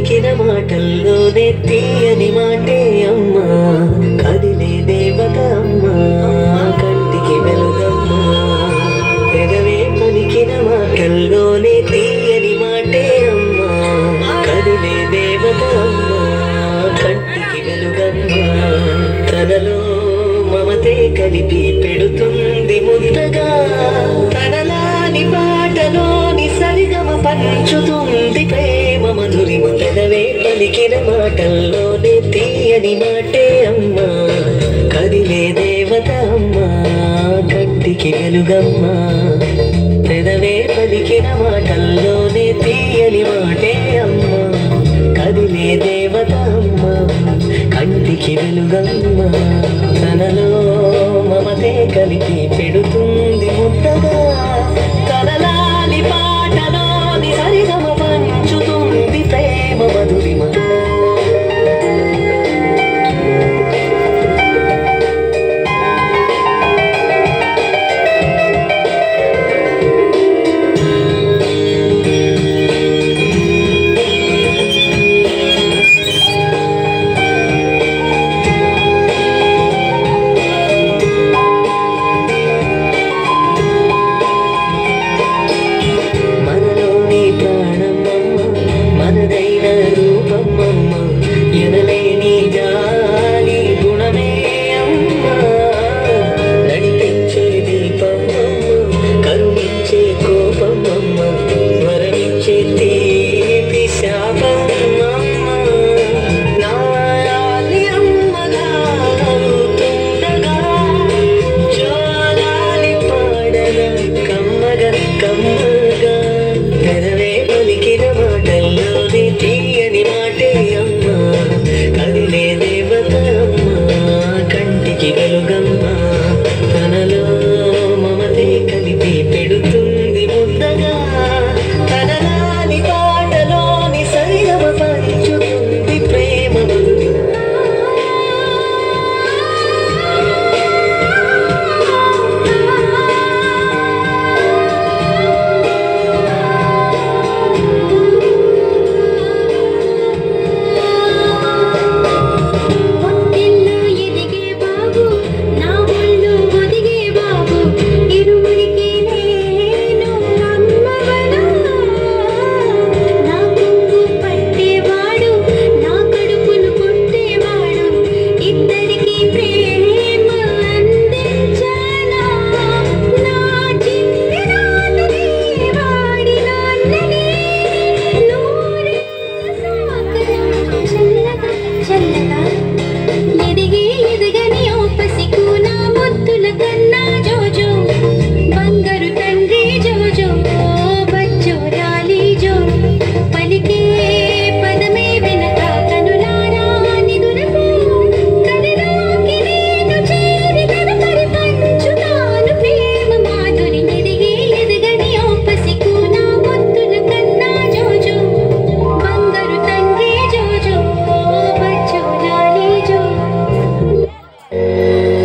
పలికిన మాటల్లోనే తీయని మాటే అమ్మా కదిలే దేవత అమ్మా కంటికి వెలుగమ్మా పెదవే పలికిన మాటల్లోనే తీయని మాటే అమ్మా కదిలే దేవత అమ్మా కంటికి వెలుగమ్మా తనలో మమతే కలిపి పెడుతుంది ముద్దగా తనలాని పాటలోని సరిగమ పంచుతుంది ప్రేమ మధురిమ పెదవే పలికిన మాటల్లోనే తీయని మాటే అమ్మా కదిలే దేవత అమ్మా కంటికి వెలుగమ్మా పెదవే పలికిన మాటల్లోనే తీయని మాటే అమ్మా కదిలే దేవత అమ్మా కంటికి వెలుగమ్మా తనలో మమతే కలిపి పెడుతుంది ముద్దగా